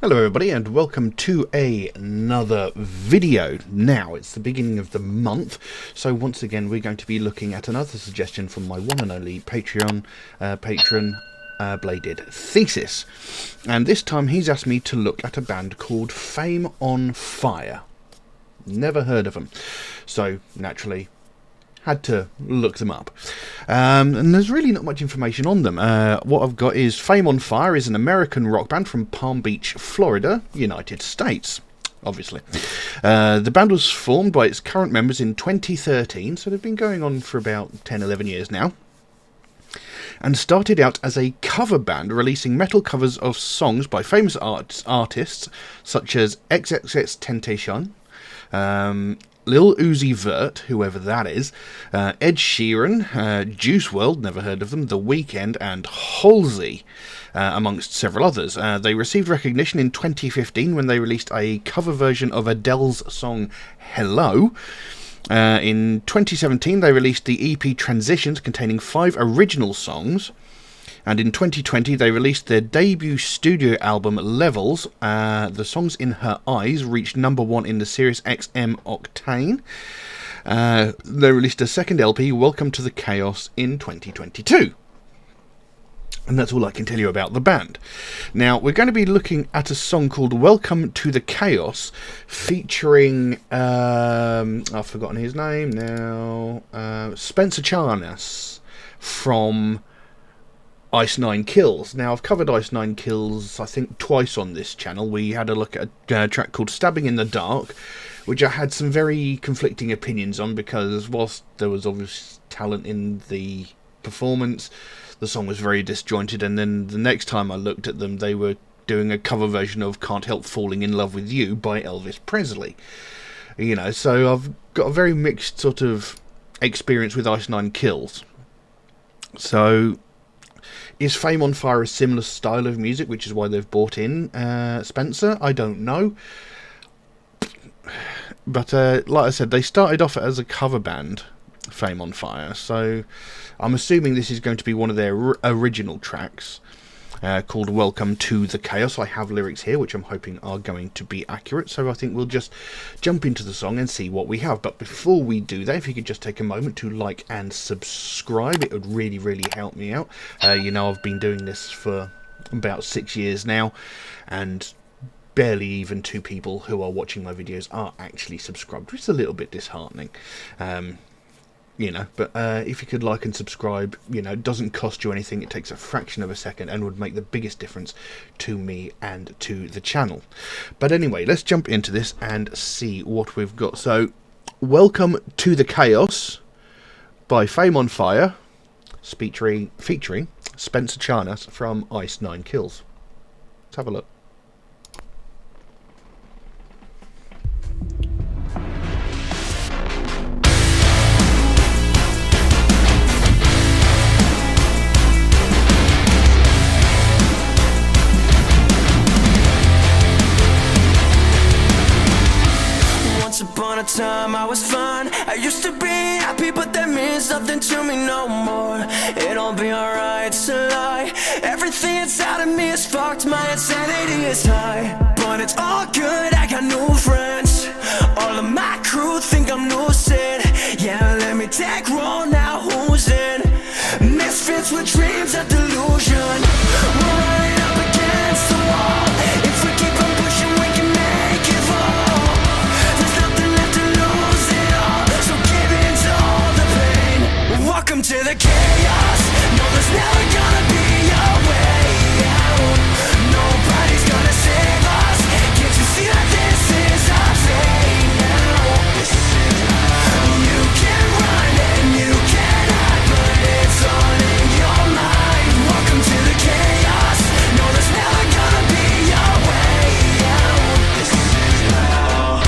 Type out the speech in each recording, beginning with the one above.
Hello everybody and welcome to another video. Now it's the beginning of the month, so once again we're going to be looking at another suggestion from my one and only patron Bladed Thesis, and this time he's asked me to look at a band called Fame on Fire. Never heard of them, so naturally had to look them up, and there's really not much information on them. What I've got is Fame on Fire is an American rock band from Palm Beach, Florida, United States, obviously. The band was formed by its current members in 2013, so they've been going on for about 10-11 years now, and started out as a cover band, releasing metal covers of songs by famous artists such as XXXTentacion, Lil Uzi Vert, whoever that is, Ed Sheeran, Juice WRLD, never heard of them, The Weeknd, and Halsey, amongst several others. They received recognition in 2015 when they released a cover version of Adele's song Hello. In 2017 they released the EP Transitions, containing 5 original songs. And in 2020, they released their debut studio album, Levels. The songs In Her Eyes reached #1 in the Sirius XM Octane. They released a second LP, Welcome to the Chaos, in 2022. And that's all I can tell you about the band. Now, we're going to be looking at a song called Welcome to the Chaos, featuring, I've forgotten his name now, Spencer Charnas from Ice Nine Kills. Now, I've covered Ice Nine Kills, I think, twice on this channel. We had a look at a track called Stabbing in the Dark, which I had some very conflicting opinions on, because whilst there was obvious talent in the performance, the song was very disjointed, and then the next time I looked at them, they were doing a cover version of Can't Help Falling in Love with You by Elvis Presley. You know, so I've got a very mixed sort of experience with Ice Nine Kills. So is Fame on Fire a similar style of music, which is why they've brought in Spencer? I don't know. But like I said, they started off as a cover band, Fame on Fire, so I'm assuming this is going to be one of their original tracks, called Welcome to the Chaos. I have lyrics here which I'm hoping are going to be accurate, so I think we'll just jump into the song and see what we have. But before we do that, if you could just take a moment to like and subscribe, it would really help me out. You know, I've been doing this for about 6 years now, and barely even 2 people who are watching my videos are actually subscribed, which is a little bit disheartening. You know, but if you could like and subscribe, you know, it doesn't cost you anything. It takes a fraction of a second and would make the biggest difference to me and to the channel. But anyway, let's jump into this and see what we've got. So, Welcome to the Chaos by Fame on Fire, featuring Spencer Charnas from Ice Nine Kills. Let's have a look. Upon a time I was fine, I used to be happy, but that means nothing to me no more. It'll be alright, it's a lie. Everything inside of me is fucked, my insanity is high. But it's all good, I got new friends. All of my crew think I'm lucid. Yeah, let me take roll now, who's in? Misfits with dreams of delusion. We're running up against the wall. If we keep on pushing, we can make it fall. Welcome to the chaos. No, there's never gonna be a way out. Nobody's gonna save us. Can't you see that this is our fate now? You can run and you can hide, but it's all in your mind. Welcome to the chaos. No, there's never gonna be a way out. This is now.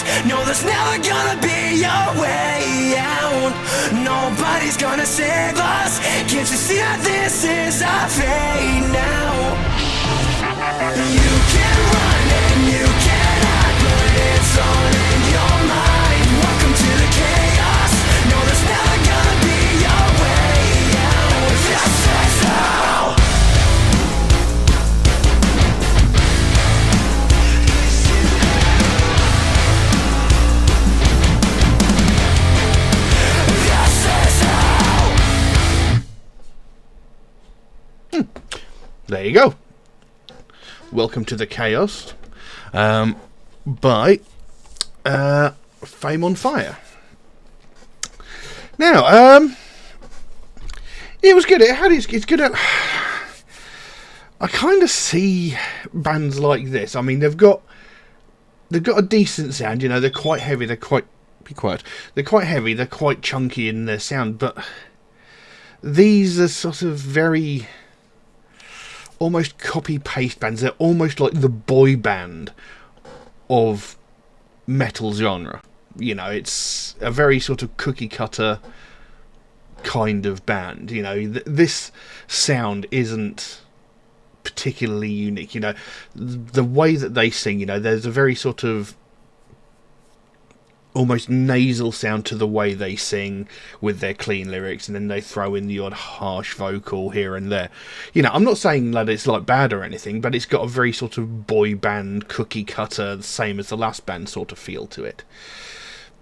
chaos. No, there's never gonna be a way out. Nobody's gonna save us. Can't you see that this is our fate now? You can run and you can hide, but it's all in your mind. Welcome to the chaos. No, there's never gonna be a way out. This is how. There you go. Welcome to the Chaos by Fame on Fire. Now, it was good. It's good. I kind of see bands like this. I mean, they've got a decent sound. You know, they're quite heavy. They're quite heavy. They're quite chunky in their sound. But these are sort of very almost copy-paste bands. They're almost like the boy band of metal genre. You know, it's a very sort of cookie-cutter kind of band. You know, this sound isn't particularly unique. You know, the way that they sing, you know, there's a very sort of almost nasal sound to the way they sing with their clean lyrics, and then they throw in the odd harsh vocal here and there. You know, I'm not saying that it's like bad or anything, but it's got a very sort of boy band cookie cutter, the same as the last band sort of feel to it.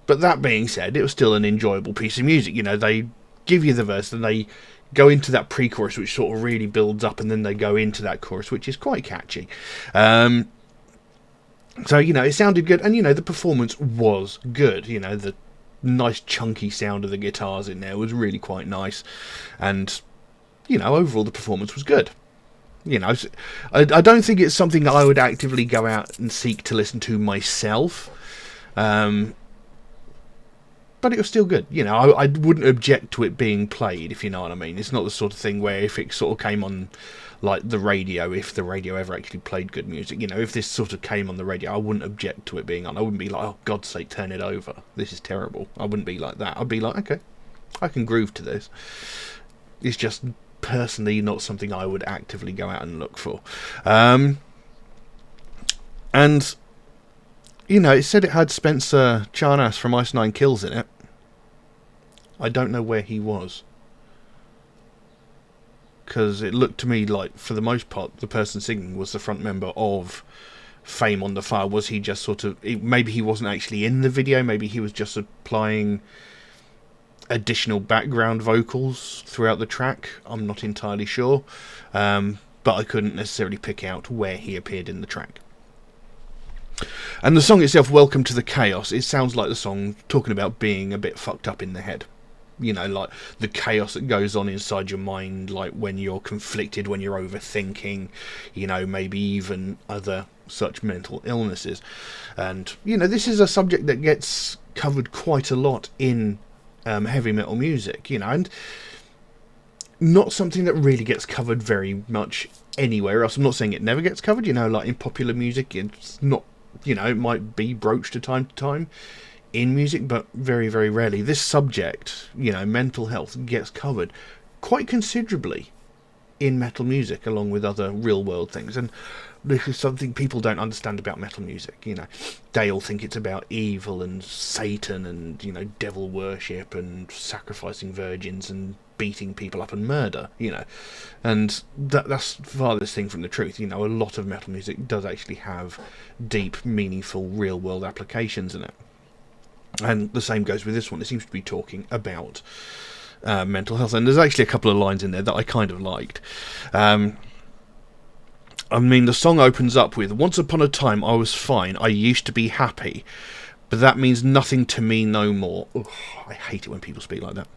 But that being said, it was still an enjoyable piece of music. You know, they give you the verse and they go into that pre-chorus which sort of really builds up, and then they go into that chorus which is quite catchy. So, you know, it sounded good, and, you know, the performance was good. You know, the nice chunky sound of the guitars in there was really quite nice, and, you know, overall the performance was good. You know, I don't think it's something that I would actively go out and seek to listen to myself, but it was still good. You know, I wouldn't object to it being played, if you know what I mean. It's not the sort of thing where if it sort of came on, like, the radio, if the radio ever actually played good music, you know, if this sort of came on the radio, I wouldn't object to it being on. I wouldn't be like, oh, God's sake, turn it over. This is terrible. I wouldn't be like that. I'd be like, okay, I can groove to this. It's just personally not something I would actively go out and look for. And, you know, it said it had Spencer Charnas from Ice Nine Kills in it. I don't know where he was, because it looked to me like, for the most part, the person singing was the front member of Fame on the Fire. Was he just sort of... maybe he wasn't actually in the video, maybe he was just supplying additional background vocals throughout the track. I'm not entirely sure, but I couldn't necessarily pick out where he appeared in the track. And the song itself, Welcome to the Chaos, it sounds like the song talking about being a bit fucked up in the head. You know, like the chaos that goes on inside your mind, like when you're conflicted, when you're overthinking, you know, maybe even other such mental illnesses. And, you know, this is a subject that gets covered quite a lot in heavy metal music, you know, and not something that really gets covered very much anywhere else. I'm not saying it never gets covered, you know, like in popular music, it's not, you know, it might be broached to time in music, but very, very rarely. This subject, you know, mental health, gets covered quite considerably in metal music, along with other real world things. And this is something people don't understand about metal music. You know, they all think it's about evil and Satan and, you know, devil worship and sacrificing virgins and beating people up and murder, you know, and that's farthest thing from the truth. You know, a lot of metal music does actually have deep, meaningful, real world applications in it. And the same goes with this one. It seems to be talking about mental health. And there's actually a couple of lines in there that I kind of liked. I mean, the song opens up with, once upon a time I was fine, I used to be happy, but that means nothing to me no more. Ugh, I hate it when people speak like that.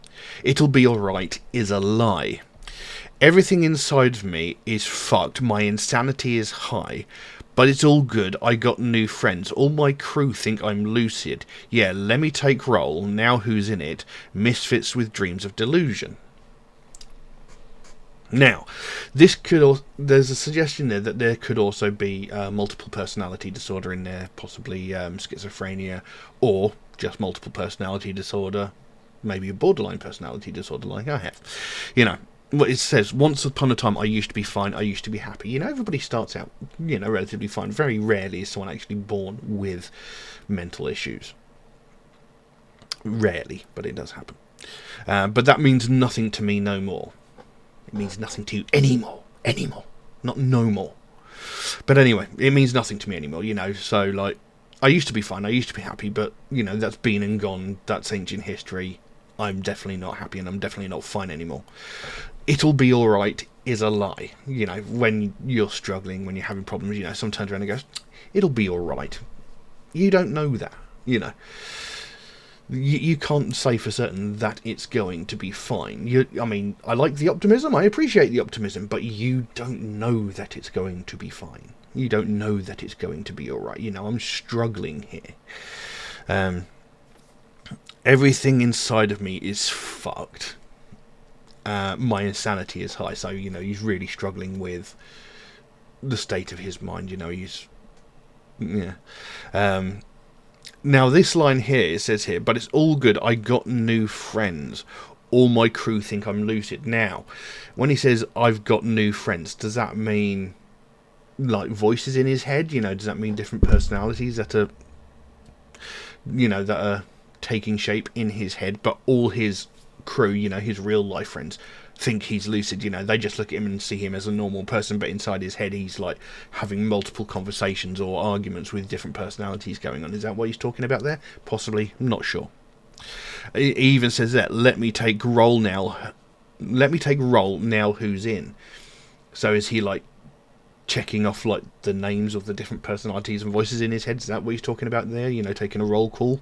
It'll be alright is a lie. Everything inside of me is fucked. My insanity is high. But it's all good, I got new friends. All my crew think I'm lucid. Yeah, let me take roll. Now who's in it? Misfits with dreams of delusion. Now, this could there's a suggestion there that there could also be multiple personality disorder in there, possibly schizophrenia, or just multiple personality disorder, maybe a borderline personality disorder like I have. You know, what it says, once upon a time I used to be fine, I used to be happy. You know, everybody starts out, you know, relatively fine. Very rarely is someone actually born with mental issues. Rarely, but it does happen. But that means nothing to me no more. It means nothing to you anymore. Not no more. But anyway, it means nothing to me anymore, you know. So, like, I used to be fine, I used to be happy, but, you know, that's been and gone. That's ancient history. I'm definitely not happy and I'm definitely not fine anymore. It'll be alright is a lie. You know, when you're struggling, when you're having problems, you know, someone turns around and goes, it'll be alright. You don't know that, you know. You can't say for certain that it's going to be fine. I mean, I like the optimism, I appreciate the optimism, but you don't know that it's going to be fine. You don't know that it's going to be alright. You know, I'm struggling here. Everything inside of me is fucked. My insanity is high, so, you know, he's really struggling with the state of his mind, you know, he's... Yeah. Now, this line here, it says here, but it's all good, I got new friends. All my crew think I'm lucid. Now, when he says, I've got new friends, does that mean, like, voices in his head? You know, does that mean different personalities that are, you know, that are taking shape in his head, but all his crew, you know, his real life friends, think he's lucid? You know, they just look at him and see him as a normal person, but inside his head he's like having multiple conversations or arguments with different personalities going on. Is that what he's talking about there? Possibly, I'm not sure. He even says that, let me take roll now who's in. So is he like checking off like the names of the different personalities and voices in his head? Is that what he's talking about there? You know, taking a roll call?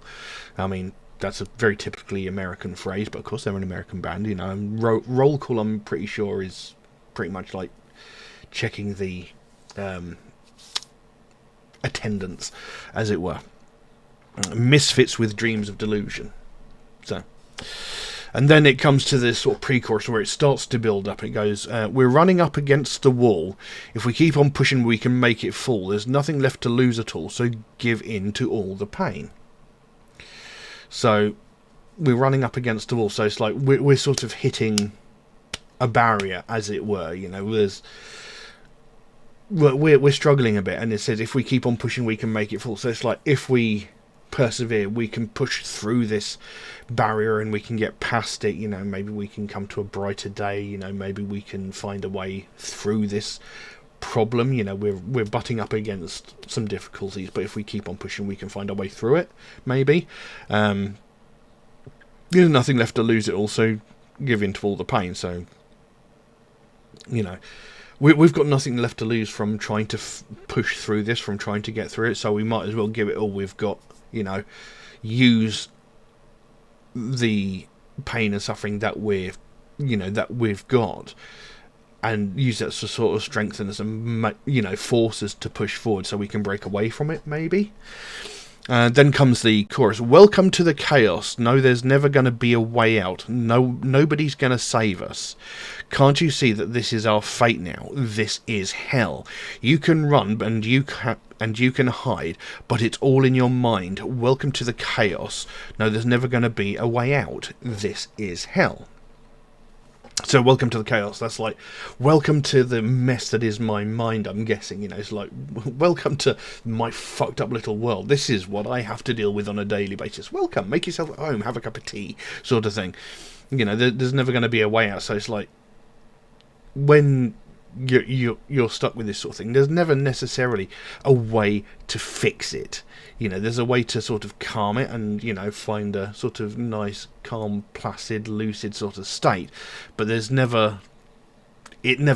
I mean, that's a very typically American phrase, but of course they're an American band, you know. And roll call, I'm pretty sure, is pretty much like checking the attendance, as it were. Misfits with dreams of delusion. So, and then it comes to this sort of pre-chorus where it starts to build up. It goes, we're running up against the wall. If we keep on pushing, we can make it fall. There's nothing left to lose at all, so give in to all the pain. So we're running up against the wall. So it's like we're sort of hitting a barrier, as it were. You know, we're struggling a bit, and it says if we keep on pushing, we can make it fall. So it's like if we persevere, we can push through this barrier and we can get past it. You know, maybe we can come to a brighter day. You know, maybe we can find a way through this problem. You know, we're butting up against some difficulties, but if we keep on pushing, we can find our way through it. Maybe there's nothing left to lose. It also give in to all the pain. So, you know, we've got nothing left to lose from trying to push through this, from trying to get through it. So we might as well give it all we've got. You know, use the pain and suffering that we've got, and use that to sort of strengthen us and, you know, force us to push forward so we can break away from it, maybe. Then comes the chorus. Welcome to the chaos. No, there's never going to be a way out. No, nobody's going to save us. Can't you see that this is our fate now? This is hell. You can run and you can hide, but it's all in your mind. Welcome to the chaos. No, there's never going to be a way out. This is hell. So welcome to the chaos. That's like, welcome to the mess that is my mind, I'm guessing. You know, it's like, welcome to my fucked up little world. This is what I have to deal with on a daily basis. Welcome, make yourself at home, have a cup of tea, sort of thing. You know, there's never going to be a way out. So it's like, when you're stuck with this sort of thing, there's never necessarily a way to fix it. You know, there's a way to sort of calm it and, you know, find a sort of nice, calm, placid, lucid sort of state. But it never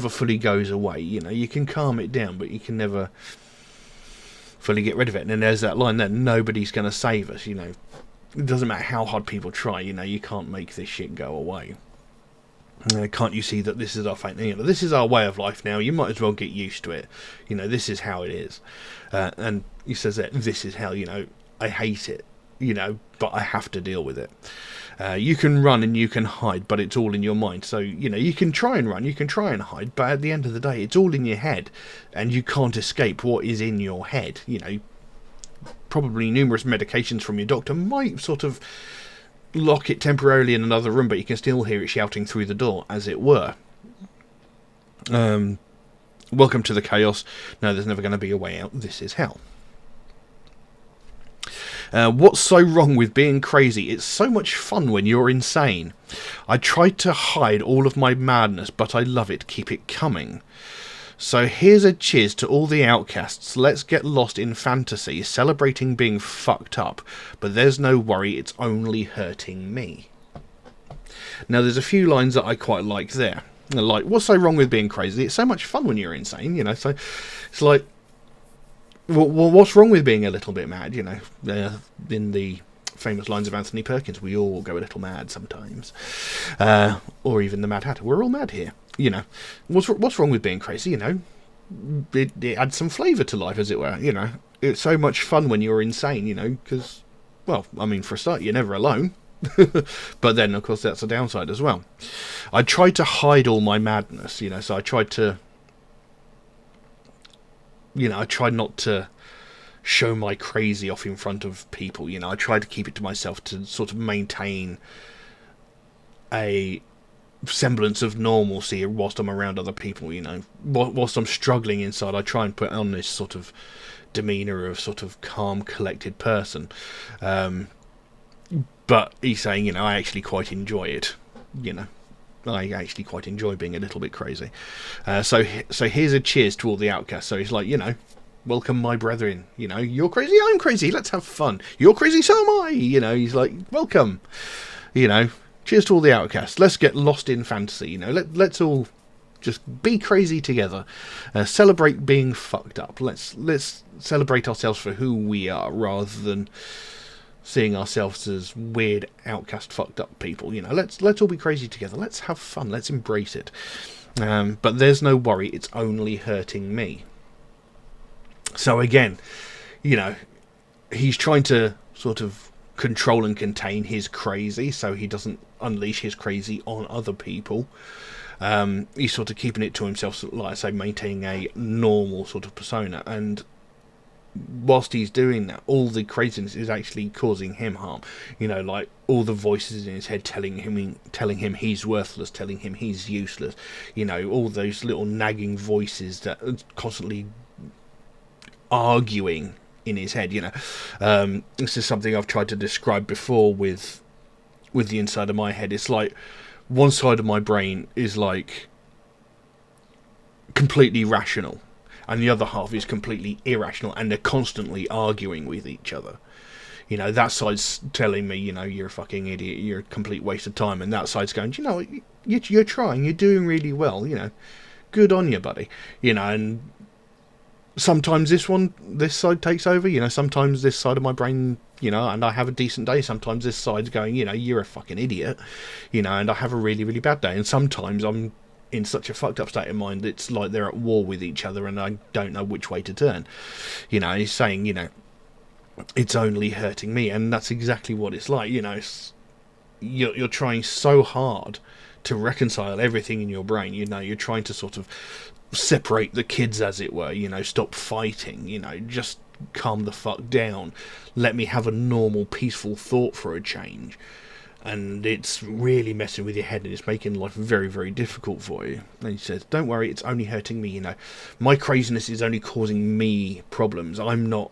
fully goes away. You know, you can calm it down, but you can never fully get rid of it. And then there's that line there, nobody's going to save us, you know. It doesn't matter how hard people try, you know, you can't make this shit go away. Can't you see that this is our fate? You know, this is our way of life now. You might as well get used to it. You know, this is how it is. And he says that this is hell. You know, I hate it. but I have to deal with it. You can run and you can hide, but it's all in your mind. So, you can try and run, you can try and hide, but at the end of the day, it's all in your head, and you can't escape what is in your head. Probably numerous medications from your doctor might sort of lock it temporarily in another room, but you can still hear it shouting through the door, as it were. Welcome to the chaos. No, there's never going to be a way out. This is hell. What's so wrong with being crazy? It's so much fun when you're insane. I tried to hide all of my madness, but I love it. Keep it coming. So here's a cheers to all the outcasts. Let's get lost in fantasy, celebrating being fucked up. But there's no worry, it's only hurting me. Now there's a few lines that I quite like there. Like, what's so wrong with being crazy? It's so much fun when you're insane, So it's like, well, what's wrong with being a little bit mad? In the famous lines of Anthony Perkins, we all go a little mad sometimes, or even the Mad Hatter. We're all mad here. What's wrong with being crazy? It adds some flavour to life, as it were. It's so much fun when you're insane. Because, well, I mean, for a start, you're never alone. But then, of course, that's a downside as well. I tried to hide all my madness. So I tried to. I tried not to show my crazy off in front of people. I tried to keep it to myself to sort of maintain a semblance of normalcy whilst I'm around other people. Whilst I'm struggling inside, I try and put on this sort of demeanour of sort of calm, collected person. But he's saying, I actually quite enjoy it. I actually quite enjoy being a little bit crazy. So here's a cheers to all the outcasts. So he's like, welcome my brethren. You're crazy, I'm crazy, let's have fun. You're crazy, so am I. He's like, welcome. Cheers to all the outcasts. Let's get lost in fantasy. Let's all just be crazy together. Celebrate being fucked up. Let's celebrate ourselves for who we are, rather than seeing ourselves as weird, outcast, fucked up people. Let's all be crazy together. Let's have fun. Let's embrace it. But there's no worry. It's only hurting me. So again, he's trying to sort of control and contain his crazy, so he doesn't unleash his crazy on other people. He's sort of keeping it to himself, so, like I say, maintaining a normal sort of persona. And whilst he's doing that, all the craziness is actually causing him harm. Like all the voices in his head telling him he's worthless, telling him he's useless. All those little nagging voices that are constantly arguing in his head. This is something I've tried to describe before with the inside of my head. It's like one side of my brain is like completely rational, and the other half is completely irrational, and they're constantly arguing with each other. That side's telling me, you're a fucking idiot, you're a complete waste of time, and that side's going, you're trying, you're doing really well, good on you, buddy. And sometimes this side takes over, sometimes this side of my brain, and I have a decent day. Sometimes this side's going, you're a fucking idiot, and I have a really, really bad day. And sometimes I'm in such a fucked up state of mind, it's like they're at war with each other and I don't know which way to turn. He's saying, it's only hurting me, and that's exactly what it's like. You're trying so hard to reconcile everything in your brain. You're trying to sort of separate the kids, as it were. Stop fighting. Just calm the fuck down. Let me have a normal, peaceful thought for a change. And it's really messing with your head, and it's making life very, very difficult for you. And he says, don't worry, it's only hurting me. My craziness is only causing me problems. I'm not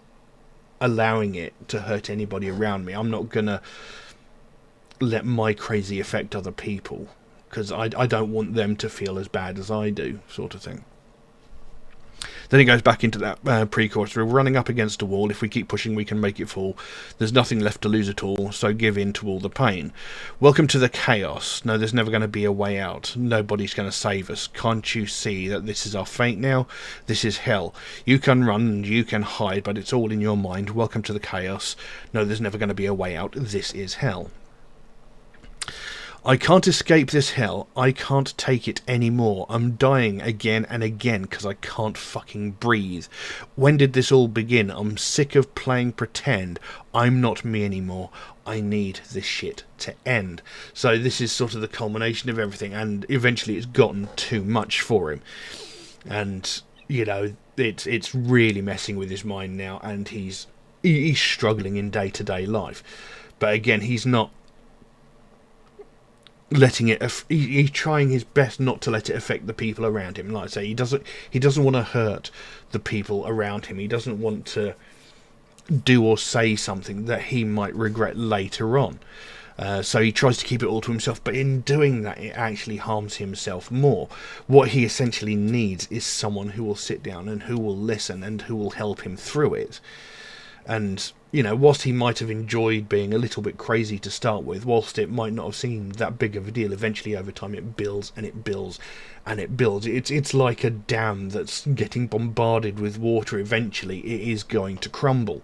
allowing it to hurt anybody around me. I'm not gonna let my crazy affect other people, because I don't want them to feel as bad as I do, sort of thing. Then he goes back into that pre-chorus. We're running up against a wall. If we keep pushing, we can make it fall. There's nothing left to lose at all, so give in to all the pain. Welcome to the chaos. No, there's never going to be a way out. Nobody's going to save us. Can't you see that this is our fate now? This is hell. You can run and you can hide, but it's all in your mind. Welcome to the chaos. No, there's never going to be a way out. This is hell. I can't escape this hell. I can't take it anymore. I'm dying again and again because I can't fucking breathe. When did this all begin? I'm sick of playing pretend. I'm not me anymore. I need this shit to end. So this is sort of the culmination of everything, and eventually it's gotten too much for him. And, you know, it's really messing with his mind now, and he's struggling in day-to-day life. But again, he's not letting it. He's trying his best not to let it affect the people around him. Like I say, he doesn't want to hurt the people around him. He doesn't want to do or say something that he might regret later on. So he tries to keep it all to himself, but in doing that, it actually harms himself more. What he essentially needs is someone who will sit down and who will listen and who will help him through it. And, you know, whilst he might have enjoyed being a little bit crazy to start with, whilst it might not have seemed that big of a deal, eventually over time it builds and it builds and it builds. It's like a dam that's getting bombarded with water. Eventually it is going to crumble.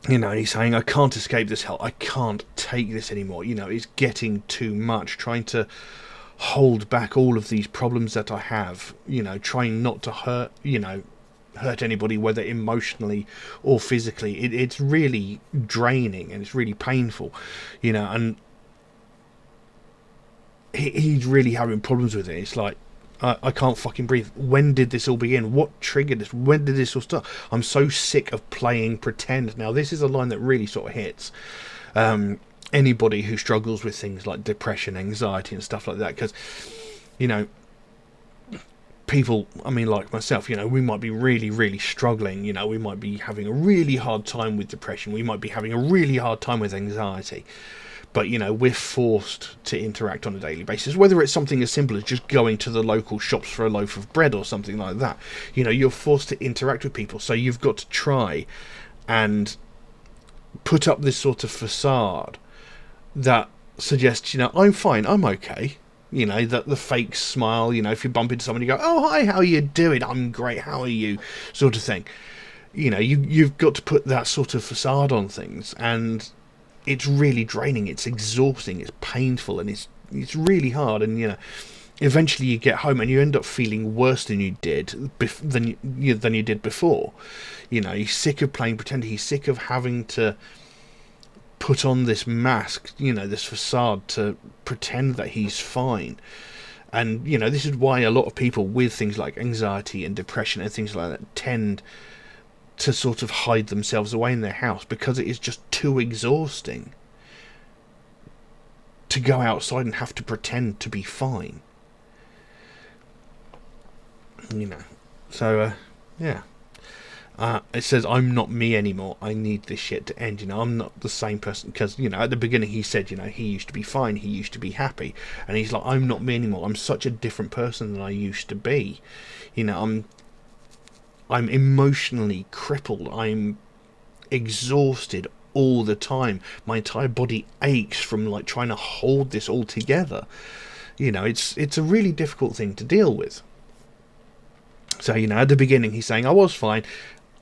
You know, he's saying, I can't escape this hell. I can't take this anymore. You know, it's getting too much. Trying to hold back all of these problems that I have. You know, trying not to hurt anybody, whether emotionally or physically. It's really draining and it's really painful. You know, and he's really having problems with it. It's like, I can't fucking breathe. When did this all begin? What triggered this? When did this all start? I'm so sick of playing pretend. Now, this is a line that really sort of hits anybody who struggles with things like depression, anxiety, and stuff like that. Because, you know, people, I mean, like myself, you know, we might be really, really struggling. You know, we might be having a really hard time with depression. We might be having a really hard time with anxiety. But, you know, we're forced to interact on a daily basis, whether it's something as simple as just going to the local shops for a loaf of bread or something like that. You know, you're forced to interact with people, so you've got to try and put up this sort of facade that suggests, you know, I'm fine, I'm okay. You know, that the fake smile, you know, if you bump into someone, you go, oh, hi, how are you doing? I'm great, how are you? Sort of thing. You know, you've got to put that sort of facade on things, and it's really draining, it's exhausting, it's painful, and it's really hard. And, you know, eventually you get home and you end up feeling worse than you did than you did before. You know, he's sick of playing pretend. He's sick of having to put on this mask, you know, this facade to pretend that he's fine. And, you know, this is why a lot of people with things like anxiety and depression and things like that tend to sort of hide themselves away in their house, because it is just too exhausting to go outside and have to pretend to be fine. You know, so yeah. It says, I'm not me anymore. I need this shit to end. You know, I'm not the same person. Because, you know, at the beginning he said, you know, he used to be fine, he used to be happy, and he's like, I'm not me anymore. I'm such a different person than I used to be. You know, I'm emotionally crippled. I'm exhausted all the time. My entire body aches from, like, trying to hold this all together. You know, it's a really difficult thing to deal with. So, you know, at the beginning he's saying, I was fine.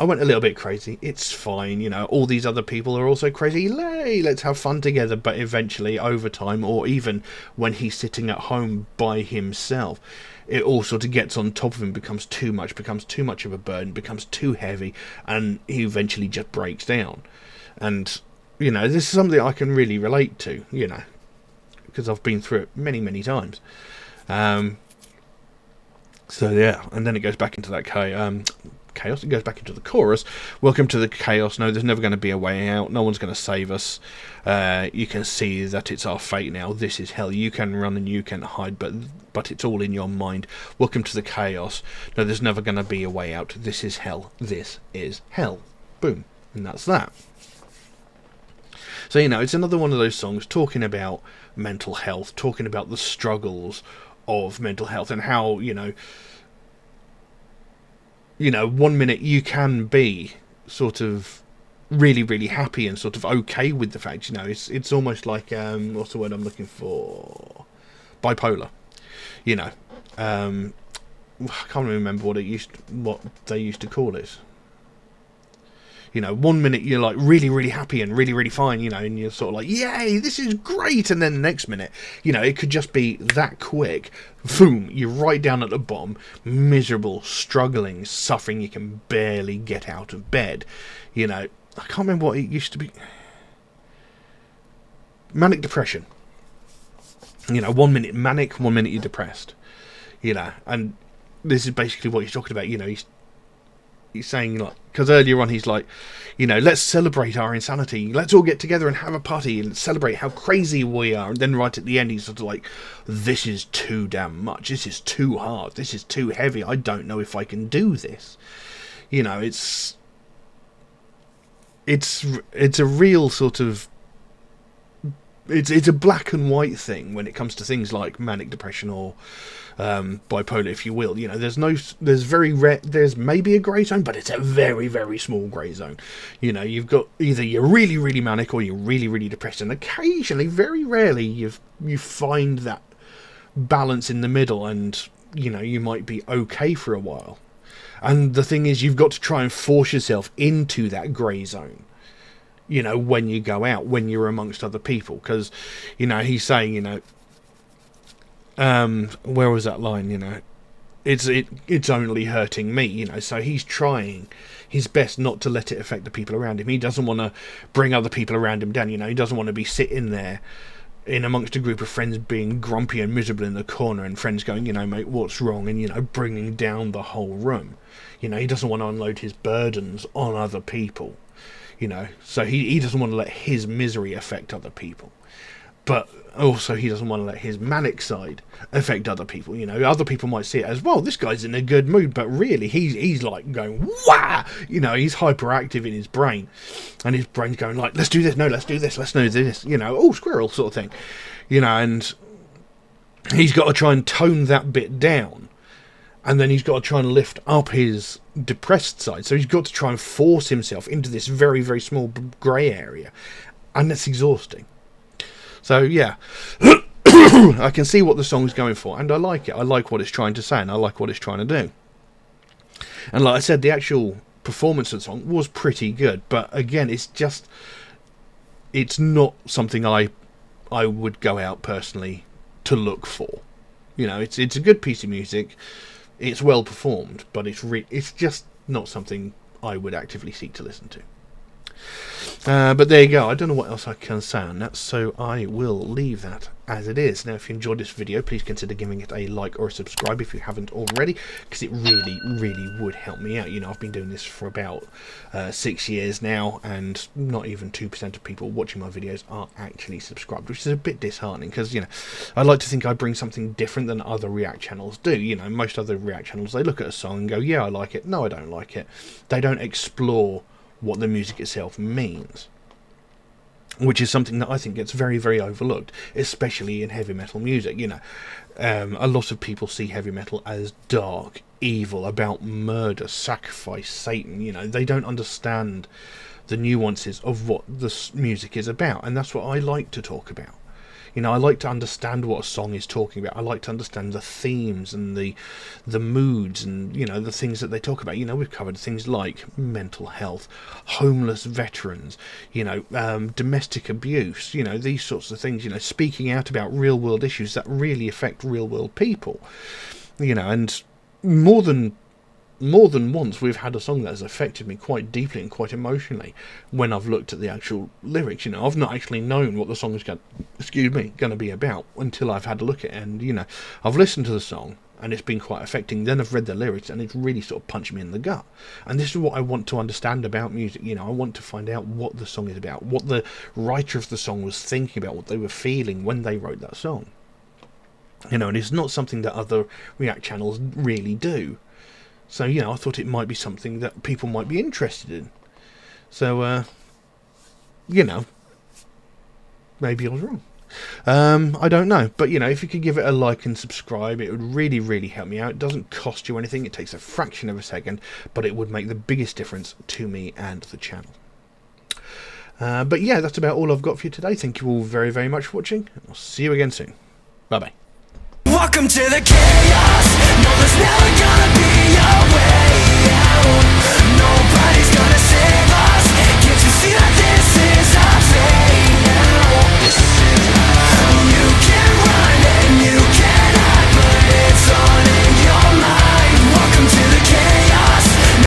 I went a little bit crazy. It's fine. You know, all these other people are also crazy. Yay, let's have fun together. But eventually, over time, or even when he's sitting at home by himself, it all sort of gets on top of him, becomes too much of a burden, becomes too heavy, and he eventually just breaks down. And, you know, this is something I can really relate to, you know, because I've been through it many, many times. So, yeah, and then it goes back into that chaos. It goes back into the chorus. Welcome to the chaos. No, there's never going to be a way out. No one's going to save us. You can see that it's our fate now. This is hell. You can run and you can hide, but it's all in your mind. Welcome to the chaos. No, there's never going to be a way out. This is hell. This is hell. Boom. And that's that. So, you know, it's another one of those songs talking about mental health, talking about the struggles of mental health, and how, you know, 1 minute you can be sort of really, really happy and sort of okay with the fact, you know, it's almost like, what's the word I'm looking for? Bipolar. You know, I can't remember what they used to call it. You know, 1 minute you're like really, really happy and really, really fine, you know, and you're sort of like, yay, this is great. And then the next minute, you know, it could just be that quick. Boom, you're right down at the bottom, miserable, struggling, suffering. You can barely get out of bed. You know, I can't remember what it used to be. Manic depression. You know, 1 minute manic, 1 minute you're depressed. You know, and this is basically what he's talking about. You know, he's saying, like, because earlier on he's like, you know, let's celebrate our insanity. Let's all get together and have a party and celebrate how crazy we are. And then right at the end, he's sort of like, this is too damn much. This is too hard. This is too heavy. I don't know if I can do this. You know, it's a real sort of, it's a black and white thing when it comes to things like manic depression or bipolar, if you will. You know, there's maybe a grey zone, but it's a very, very small grey zone. You know, you've got either you're really, really manic or you're really, really depressed, and occasionally, very rarely, you find that balance in the middle, and you know, you might be okay for a while. And the thing is, you've got to try and force yourself into that grey zone. You know, when you go out, when you're amongst other people, because, you know, he's saying, you know, where was that line? You know, it's only hurting me. You know, so he's trying his best not to let it affect the people around him. He doesn't want to bring other people around him down. You know, he doesn't want to be sitting there in amongst a group of friends being grumpy and miserable in the corner, and friends going, you know, mate, what's wrong? And, you know, bringing down the whole room. You know, he doesn't want to unload his burdens on other people. You know, so he doesn't want to let his misery affect other people. But also he doesn't want to let his manic side affect other people. You know, other people might see it as, well, this guy's in a good mood, but really he's like going, wah! You know, he's hyperactive in his brain. And his brain's going like, let's do this, no, let's do this, let's do this. You know, oh, squirrel sort of thing. You know, and he's got to try and tone that bit down. And then he's got to try and lift up his depressed side. So he's got to try and force himself into this very, very small grey area. And that's exhausting. So, yeah. I can see what the song's going for. And I like it. I like what it's trying to say. And I like what it's trying to do. And like I said, the actual performance of the song was pretty good. But again, it's not something I would go out personally to look for. You know, it's a good piece of music. It's well performed, but it's just not something I would actively seek to listen to. But there you go. I don't know what else I can say on that, so I will leave that as it is. Now, if you enjoyed this video, please consider giving it a like or a subscribe if you haven't already, because it really, really would help me out. You know, I've been doing this for about 6 years now, and not even 2% of people watching my videos are actually subscribed, which is a bit disheartening, because, you know, I like to think I bring something different than other React channels do. You know, most other React channels, they look at a song and go, yeah, I like it. No, I don't like it. They don't explore what the music itself means, which is something that I think gets very, very overlooked, especially in heavy metal music. You know, a lot of people see heavy metal as dark, evil, about murder, sacrifice, Satan. You know, they don't understand the nuances of what this music is about, and that's what I like to talk about. You know, I like to understand what a song is talking about. I like to understand the themes and the moods and, you know, the things that they talk about. You know, we've covered things like mental health, homeless veterans, you know, domestic abuse, you know, these sorts of things, you know, speaking out about real world issues that really affect real world people. You know, and more than once we've had a song that has affected me quite deeply and quite emotionally when I've looked at the actual lyrics. You know, I've not actually known what the song is going to be about until I've had a look at it, and, you know, I've listened to the song and it's been quite affecting. Then I've read the lyrics and it's really sort of punched me in the gut. And this is what I want to understand about music. You know, I want to find out what the song is about, what the writer of the song was thinking about, what they were feeling when they wrote that song. You know, and it's not something that other React channels really do. So, you know, I thought it might be something that people might be interested in. So, you know, maybe I was wrong. I don't know. But, you know, if you could give it a like and subscribe, it would really, really help me out. It doesn't cost you anything. It takes a fraction of a second, but it would make the biggest difference to me and the channel. But, yeah, that's about all I've got for you today. Thank you all very, very much for watching. I'll see you again soon. Bye-bye. Welcome to the chaos. No, there's never gonna be